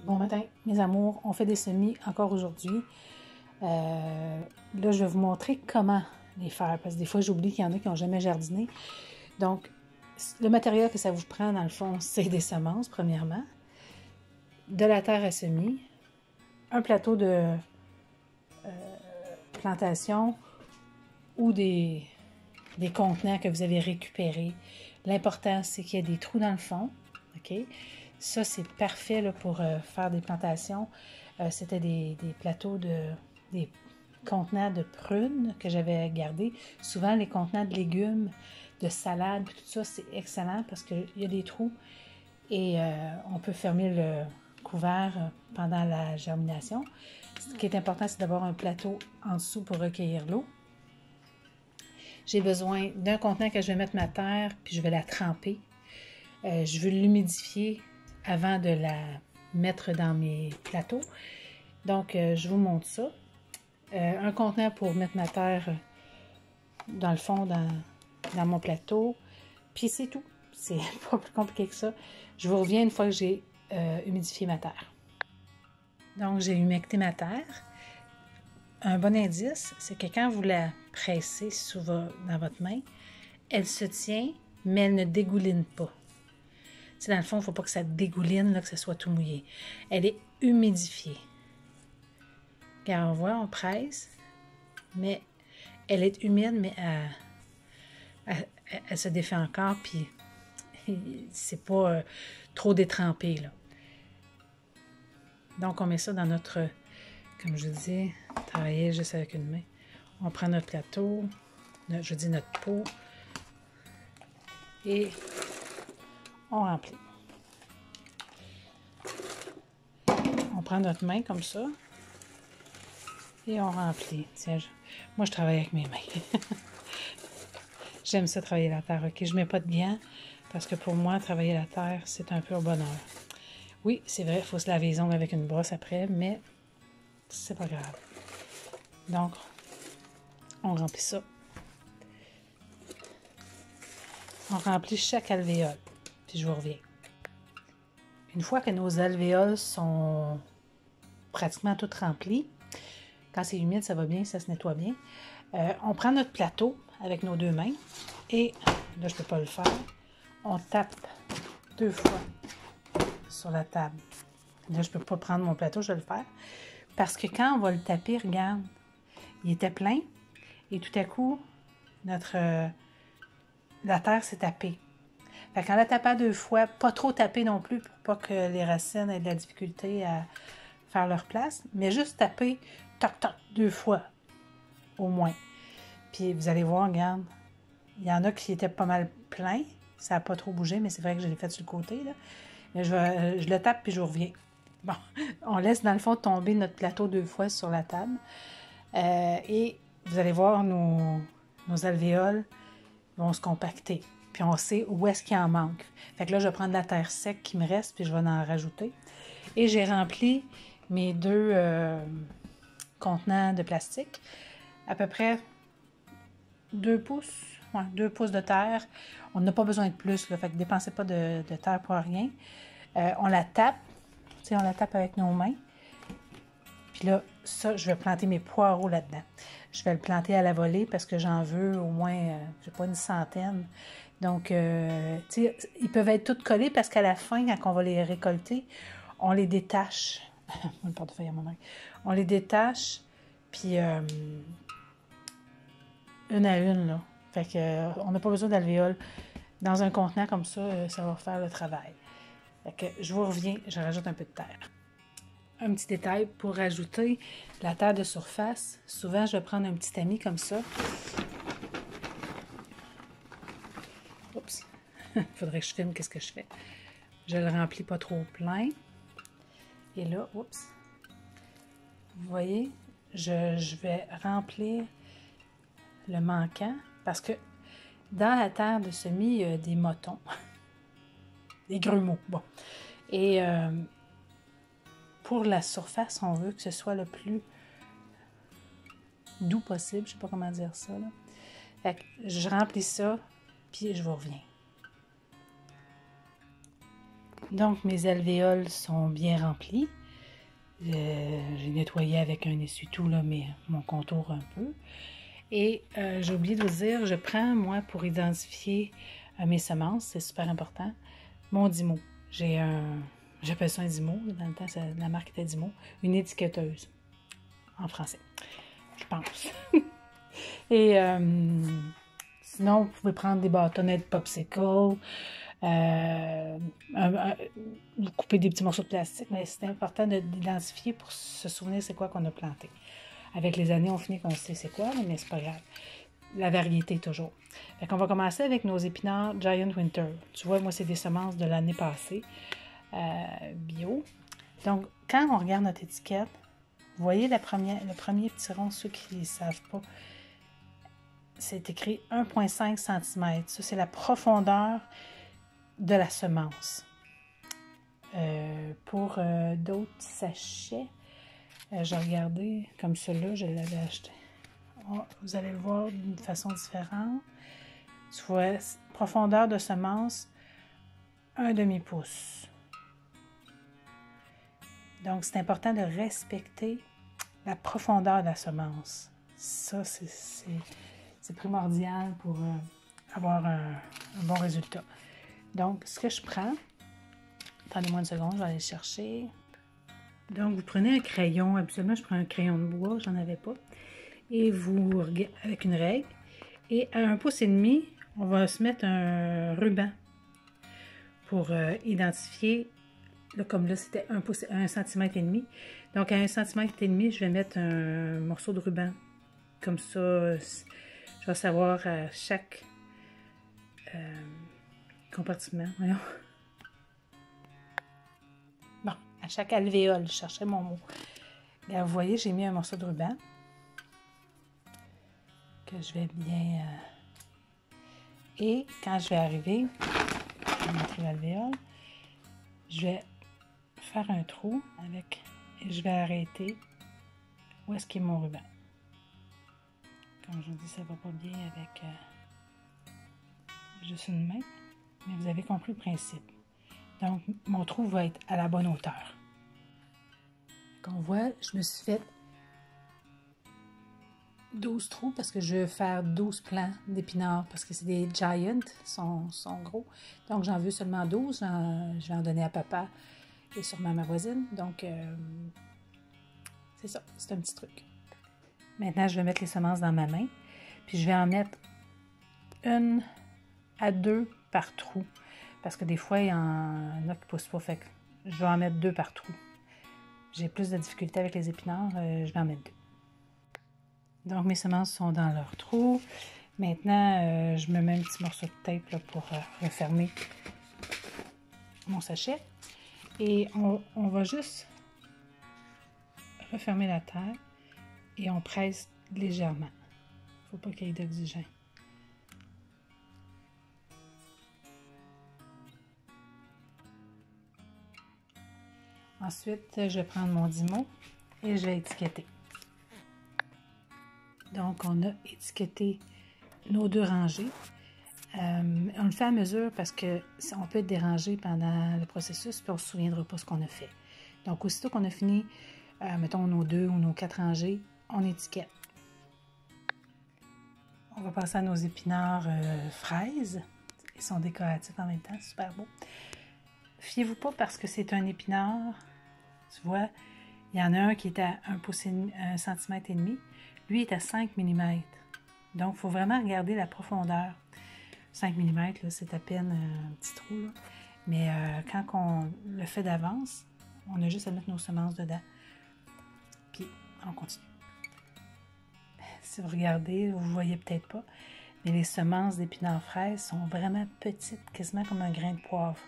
Bon matin, mes amours, on fait des semis encore aujourd'hui. Là, je vais vous montrer comment les faire, parce que des fois, j'oublie qu'il y en a qui n'ont jamais jardiné. Donc, le matériel que ça vous prend, dans le fond, c'est des semences, premièrement, de la terre à semis, un plateau de plantation ou des contenants que vous avez récupérés. L'important, c'est qu'il y ait des trous dans le fond, OK? Ça, c'est parfait là, pour faire des plantations. C'était des plateaux des contenants de prunes que j'avais gardés. Souvent, les contenants de légumes, de salade, tout ça, c'est excellent parce qu'il y a des trous et on peut fermer le couvert pendant la germination. Ce qui est important, c'est d'avoir un plateau en dessous pour recueillir l'eau. J'ai besoin d'un contenant que je vais mettre ma terre, puis je vais la tremper. Je veux l'humidifier avant de la mettre dans mes plateaux. Donc, je vous montre ça. Un contenant pour mettre ma terre dans le fond, dans mon plateau. Puis c'est tout. C'est pas plus compliqué que ça. Je vous reviens une fois que j'ai humidifié ma terre. Donc, j'ai humecté ma terre. Un bon indice, c'est que quand vous la pressez dans votre main, elle se tient, mais elle ne dégouline pas. Dans le fond, il ne faut pas que ça dégouline, là, que ça soit tout mouillé. Elle est humidifiée. Car on voit, on presse, mais elle est humide, mais elle se défait encore, puis c'est pas trop détrempé, là. Donc, on met ça dans notre, comme je dis, travailler juste avec une main. On prend notre plateau, notre pot, et on remplit. On prend notre main comme ça et on remplit. Tiens, moi, je travaille avec mes mains. J'aime ça, travailler la terre. OK, je ne mets pas de gants parce que pour moi, travailler la terre, c'est un pur bonheur. Oui, c'est vrai, il faut se laver les ongles avec une brosse après, mais c'est pas grave. Donc, on remplit ça. On remplit chaque alvéole, puis je vous reviens. Une fois que nos alvéoles sont pratiquement toutes remplies, quand c'est humide, ça va bien, ça se nettoie bien, on prend notre plateau avec nos deux mains et, là je ne peux pas le faire, on tape 2 fois sur la table. Là, je ne peux pas prendre mon plateau, je vais le faire, parce que quand on va le taper, regarde, il était plein et tout à coup, la terre s'est tapée. Fait qu'en la tapant 2 fois, pas trop taper non plus pour pas que les racines aient de la difficulté à faire leur place, mais juste taper, toc, toc, 2 fois, au moins. Puis vous allez voir, regarde, il y en a qui étaient pas mal pleins, ça n'a pas trop bougé, mais c'est vrai que je l'ai fait sur le côté, là. Mais je le tape puis je reviens. Bon, on laisse dans le fond tomber notre plateau 2 fois sur la table. Et vous allez voir, nos alvéoles vont se compacter. Puis on sait où est-ce qu'il en manque. Fait que là, je vais prendre de la terre sec qui me reste, puis je vais en rajouter. Et j'ai rempli mes 2 contenants de plastique, à peu près 2 pouces, ouais, 2 pouces de terre. On n'a pas besoin de plus, là, fait que dépensez pas de terre pour rien. On la tape, on la tape avec nos mains. Puis là, ça, je vais planter mes poireaux là-dedans. Je vais le planter à la volée parce que j'en veux au moins, je sais pas, une centaine. Donc, tu sais, ils peuvent être tous collés parce qu'à la fin, quand on va les récolter, on les détache. Le portefeuille à mon main. On les détache, puis une à une, là. Fait que on n'a pas besoin d'alvéoles. Dans un contenant comme ça, ça va faire le travail. Fait que je vous reviens, je rajoute un peu de terre. Un petit détail pour rajouter la terre de surface. Souvent, je vais prendre un petit tamis comme ça. Oups! Il faudrait que je filme qu'est-ce que je fais. Je le remplis pas trop plein. Et là, oups! Vous voyez, je vais remplir le manquant parce que dans la terre de semis, il y a des motons. Des grumeaux. Bon. Et pour la surface, on veut que ce soit le plus doux possible. Je ne sais pas comment dire ça, là. Fait que je remplis ça, puis je vous reviens. Donc, mes alvéoles sont bien remplies. J'ai nettoyé avec un essuie-tout, là, mais mon contour un peu. Et j'ai oublié de vous dire, je prends, moi, pour identifier mes semences, c'est super important, mon Dymo. J'appelle ça un Dymo, dans le temps, la marque était Dymo, une étiqueteuse, en français, je pense. Et sinon, vous pouvez prendre des bâtonnets de popsicle, vous coupez des petits morceaux de plastique, mais c'est important d'identifier pour se souvenir c'est quoi qu'on a planté. Avec les années, on finit qu'on sait c'est quoi, mais c'est pas grave. La variété toujours. Fait qu'on va commencer avec nos épinards Giant Winter. Tu vois, moi, c'est des semences de l'année passée, bio. Donc, quand on regarde notre étiquette, vous voyez le premier petit rond, ceux qui ne savent pas, c'est écrit 1,5 cm. Ça, c'est la profondeur de la semence. Pour d'autres sachets, j'ai regardé comme celui-là, je l'avais acheté. Vous allez le voir d'une façon différente. Tu vois, profondeur de semence, 1/2 pouce. Donc, c'est important de respecter la profondeur de la semence. Ça, c'est primordial pour avoir un bon résultat. Donc, ce que je prends, attendez-moi une seconde, je vais aller le chercher. Donc, vous prenez un crayon. Habituellement, je prends un crayon de bois, j'en avais pas. Et vous, avec une règle. Et à 1,5 pouce, on va se mettre un ruban pour identifier. Là, comme là, c'était 1,5 cm. Donc, à 1,5 cm, je vais mettre un morceau de ruban. Comme ça, je vais savoir à chaque compartiment. Voyons. Bon, à chaque alvéole, je cherchais mon mot. Là, vous voyez, j'ai mis un morceau de ruban que je vais bien... Et quand je vais arriver, je vais montrer l'alvéole, je vais faire un trou avec... Et je vais arrêter où est-ce qu'est mon ruban. Comme je vous dis, ça ne va pas bien avec juste une main, mais vous avez compris le principe. Donc, mon trou va être à la bonne hauteur. Comme on voit, je me suis fait 12 trous parce que je veux faire 12 plants d'épinards parce que c'est des giants, sont gros. Donc, j'en veux seulement 12. Je vais en donner à papa et sûrement à ma voisine. Donc, c'est ça, c'est un petit truc. Maintenant, je vais mettre les semences dans ma main. Puis, je vais en mettre 1 à 2 par trou. Parce que des fois, il y en a qui ne poussent pas. Fait que je vais en mettre 2 par trou. J'ai plus de difficultés avec les épinards, je vais en mettre 2. Donc, mes semences sont dans leur trou. Maintenant, je me mets un petit morceau de tape là, pour refermer mon sachet. Et on va juste refermer la terre et on presse légèrement. Il ne faut pas qu'il y ait d'oxygène. Ensuite, je vais prendre mon Dymo et je vais étiqueter. Donc, on a étiqueté nos 2 rangées. On le fait à mesure parce qu'on peut être dérangé pendant le processus puis on ne se souviendra pas ce qu'on a fait. Donc, aussitôt qu'on a fini, mettons nos 2 ou nos 4 rangées, on étiquette. On va passer à nos épinards fraises. Ils sont décoratifs en même temps, super beau. Fiez-vous pas parce que c'est un épinard. Tu vois, il y en a un qui est à 1,5 cm. Lui est à 5 mm. Donc, il faut vraiment regarder la profondeur. 5 mm, c'est à peine un petit trou. Là. Mais quand on le fait d'avance, on a juste à mettre nos semences dedans. Puis, on continue. Si vous regardez, vous ne voyez peut-être pas, mais les semences d'épinards fraises sont vraiment petites, quasiment comme un grain de poivre.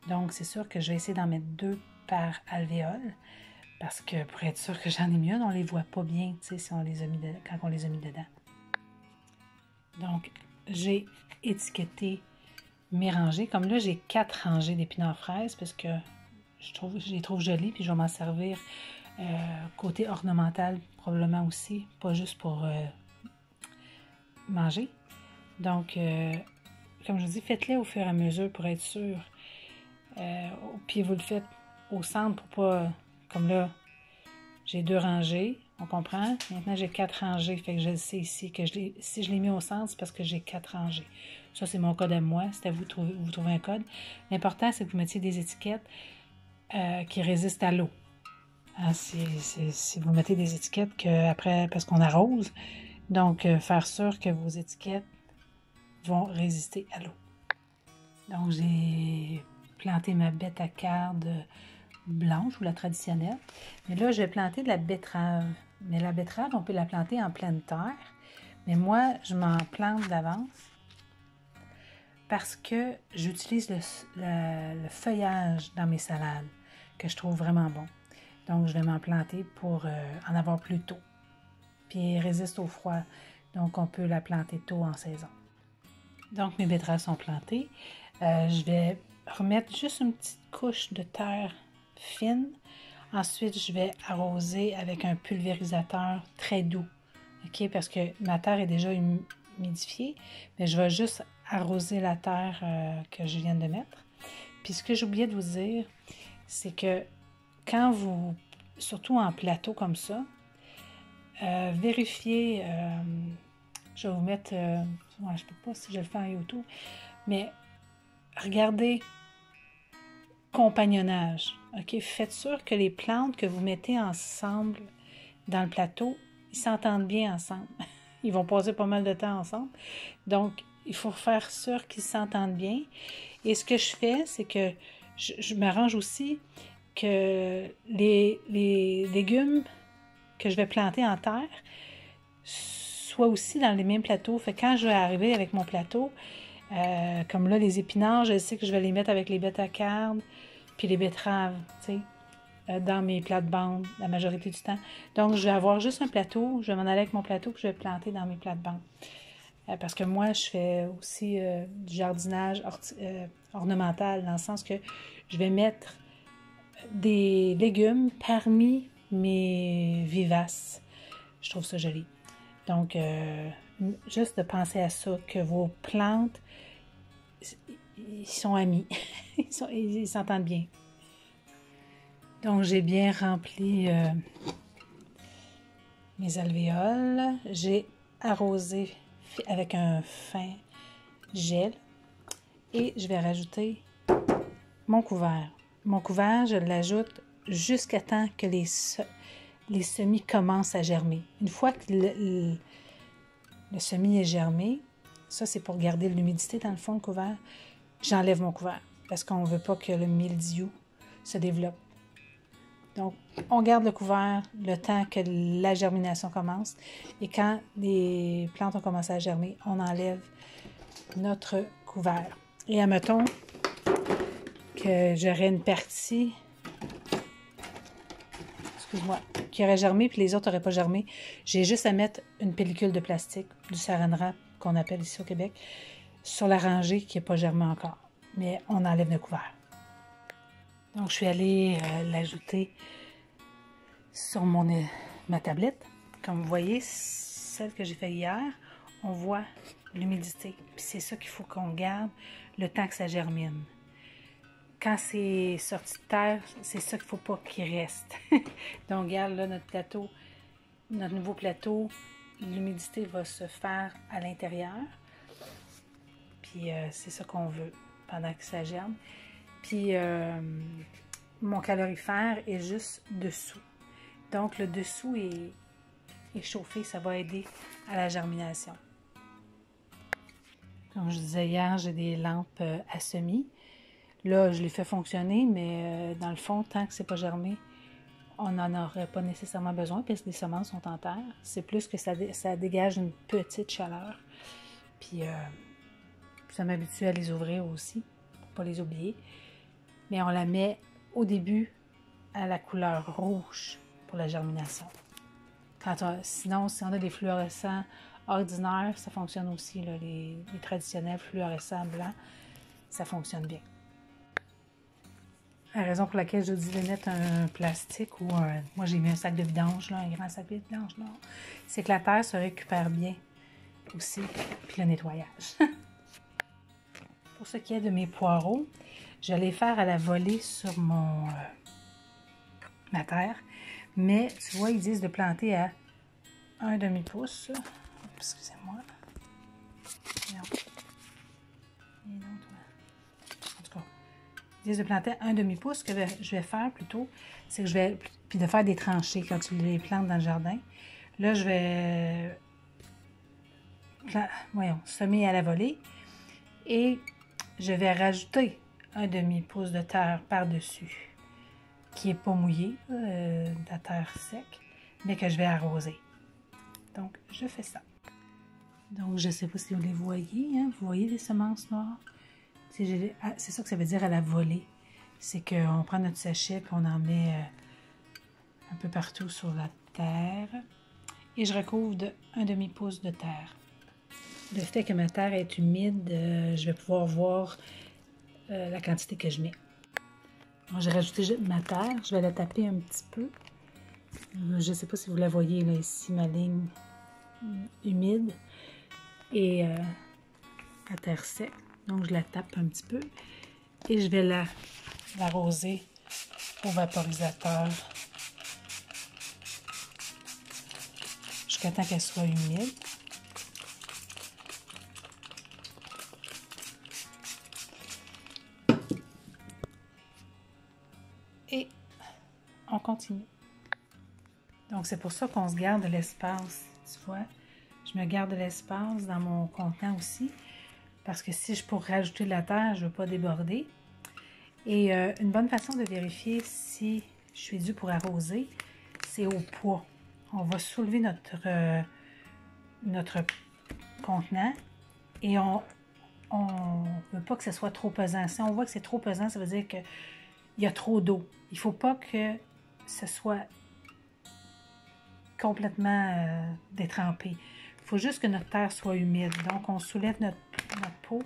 Donc, c'est sûr que je vais essayer d'en mettre 2 par alvéole, parce que pour être sûr que j'en ai mieux, on ne les voit pas bien, tu sais, si on les a mis quand on les a mis dedans. Donc, j'ai étiqueté mes rangées. Comme là, j'ai 4 rangées d'épinards fraises, parce que je les trouve jolies, puis je vais m'en servir côté ornemental, probablement aussi, pas juste pour manger. Donc, comme je vous dis, faites-les au fur et à mesure pour être sûr Puis vous le faites au centre pour pas... Comme là, j'ai 2 rangées, on comprend. Maintenant, j'ai 4 rangées. Fait que je le sais ici que si je l'ai mis au centre, c'est parce que j'ai 4 rangées. Ça, c'est mon code à moi. C'est à vous de vous trouver un code. L'important, c'est que vous mettiez des étiquettes qui résistent à l'eau. Hein, si vous mettez des étiquettes après, parce qu'on arrose, donc faire sûr que vos étiquettes vont résister à l'eau. Donc, j'ai planté ma bêta-carde blanche ou la traditionnelle. Mais là, je vais planter de la betterave. Mais la betterave, on peut la planter en pleine terre. Mais moi, je m'en plante d'avance parce que j'utilise le feuillage dans mes salades que je trouve vraiment bon. Donc, je vais m'en planter pour en avoir plus tôt. Puis, elle résiste au froid. Donc, on peut la planter tôt en saison. Donc, mes betteraves sont plantées. Je vais remettre juste une petite couche de terre fine. Ensuite, je vais arroser avec un pulvérisateur très doux. OK? Parce que ma terre est déjà humidifiée. Mais je vais juste arroser la terre que je viens de mettre. Puis, ce que j'oubliais de vous dire, c'est que quand vous, surtout en plateau comme ça, vérifiez, je vais vous mettre, je ne sais pas si je le fais en YouTube, mais regardez compagnonnage. OK? Faites sûr que les plantes que vous mettez ensemble dans le plateau, ils s'entendent bien ensemble. Ils vont passer pas mal de temps ensemble. Donc, il faut faire sûr qu'ils s'entendent bien. Et ce que je fais, c'est que je m'arrange aussi que les légumes que je vais planter en terre soient aussi dans les mêmes plateaux. Fait que quand je vais arriver avec mon plateau, comme là, les épinards, je sais que je vais les mettre avec les bêta-cardes, puis les betteraves, tu sais, dans mes plates-bandes la majorité du temps. Donc, je vais avoir juste un plateau, je vais m'en aller avec mon plateau, puis je vais planter dans mes plates-bandes. Parce que moi, je fais aussi du jardinage ornemental, dans le sens que je vais mettre des légumes parmi mes vivaces. Je trouve ça joli. Donc, juste de penser à ça, que vos plantes, ils sont amis. Ils s'entendent bien. Donc, j'ai bien rempli mes alvéoles. J'ai arrosé avec un fin gel. Et je vais rajouter mon couvert. Mon couvert, je l'ajoute jusqu'à temps que les semis commencent à germer. Une fois que le semis est germé, ça c'est pour garder l'humidité dans le fond, le couvert, j'enlève mon couvert parce qu'on ne veut pas que le mildiou se développe. Donc, on garde le couvert le temps que la germination commence et quand les plantes ont commencé à germer, on enlève notre couvert. Et admettons que j'aurais une partie, excuse-moi, qui aurait germé puis les autres n'auraient pas germé, j'ai juste à mettre une pellicule de plastique, du saran wrap qu'on appelle ici au Québec, sur la rangée qui n'est pas germée encore. Mais on enlève le couvert. Donc, je suis allée l'ajouter sur ma tablette. Comme vous voyez, celle que j'ai faite hier, on voit l'humidité. Puis c'est ça qu'il faut qu'on garde le temps que ça germine. Quand c'est sorti de terre, c'est ça qu'il ne faut pas qu'il reste. Donc, regarde là notre plateau, notre nouveau plateau, l'humidité va se faire à l'intérieur. Puis c'est ça qu'on veut pendant que ça germe. Puis mon calorifère est juste dessous. Donc, le dessous est chauffé, ça va aider à la germination. Comme je disais hier, j'ai des lampes à semis. Là, je les fais fonctionner, mais dans le fond, tant que c'est pas germé, on n'en aurait pas nécessairement besoin parce que les semences sont en terre. C'est plus que ça dégage une petite chaleur. Puis, ça m'habitue à les ouvrir aussi, pour ne pas les oublier. Mais on la met au début à la couleur rouge pour la germination. Sinon, si on a des fluorescents ordinaires, ça fonctionne aussi. Là, les traditionnels fluorescents blancs, ça fonctionne bien. La raison pour laquelle je dis de mettre un plastique ou moi j'ai mis un sac de vidange, là, un grand sac de vidange, c'est que la terre se récupère bien aussi, puis le nettoyage. Pour ce qui est de mes poireaux, Je vais les faire à la volée sur ma terre. Mais tu vois, ils disent de planter à 1/2 pouce. Excusez-moi. Non. En tout cas, ils disent de planter à 1/2 pouce. Ce que je vais faire plutôt, c'est que je vais... Puis de faire des tranchées quand tu les plantes dans le jardin. Là, je vais... semer à la volée. Et je vais rajouter 1/2 pouce de terre par-dessus, qui n'est pas mouillée, de la terre sec, mais que je vais arroser. Donc, je fais ça. Donc, je ne sais pas si vous les voyez, hein? Vous voyez les semences noires? C'est ça que ça veut dire à la volée. C'est qu'on prend notre sachet et on en met un peu partout sur la terre. Et je recouvre de 1/2 pouce de terre. Le fait que ma terre est humide, je vais pouvoir voir la quantité que je mets. J'ai rajouté ma terre, je vais la taper un petit peu. Je ne sais pas si vous la voyez là, ici, ma ligne humide et la terre sec. Donc je la tape un petit peu et je vais l'arroser au vaporisateur jusqu'à temps qu'elle soit humide. Et on continue. Donc, c'est pour ça qu'on se garde de l'espace, tu vois. Je me garde de l'espace dans mon contenant aussi, parce que si je pourrais rajouter de la terre, je ne veux pas déborder. Et une bonne façon de vérifier si je suis due pour arroser, c'est au poids. On va soulever notre contenant et on ne veut pas que ce soit trop pesant. Si on voit que c'est trop pesant, ça veut dire qu'il y a trop d'eau. Il ne faut pas que ce soit complètement détrempé. Il faut juste que notre terre soit humide. Donc, on soulève notre pot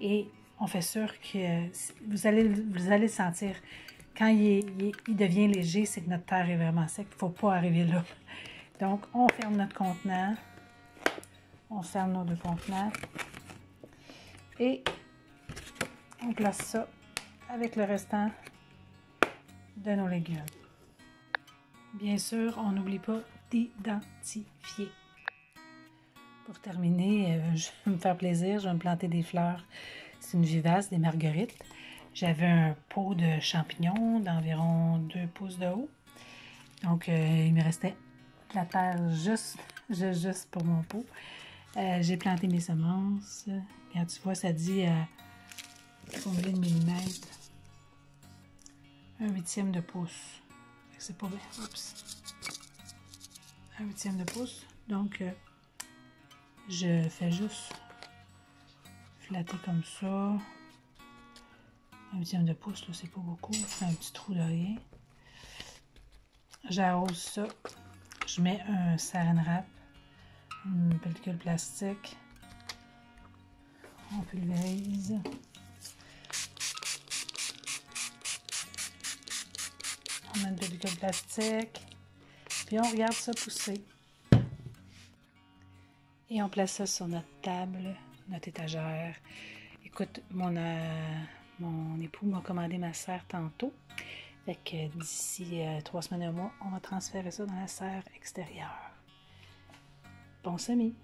et on fait sûr que vous allez le sentir. Quand il devient léger, c'est que notre terre est vraiment sec. Il ne faut pas arriver là. Donc, on ferme notre contenant. On ferme nos 2 contenants. Et on place ça avec le restant de nos légumes. Bien sûr, on n'oublie pas d'identifier. Pour terminer, je vais me faire plaisir, je vais me planter des fleurs. C'est une vivace, des marguerites. J'avais un pot de champignons d'environ 2 pouces de haut. Donc, il me restait de la terre juste pour mon pot. J'ai planté mes semences. Quand tu vois, ça dit combien de millimètres? 1/8 de pouce. C'est pas bien. Oups. 1/8 de pouce. Donc, je fais juste flatter comme ça. 1/8 de pouce, là, c'est pas beaucoup. Je fais un petit trou de rien. J'arrose ça. Je mets un saran wrap, une pellicule plastique. On pulvérise. On met une pellicule plastique. Puis on regarde ça pousser. Et on place ça sur notre table, notre étagère. Écoute, mon époux m'a commandé ma serre tantôt. Fait que d'ici 3 semaines, un mois, on va transférer ça dans la serre extérieure. Bon semis!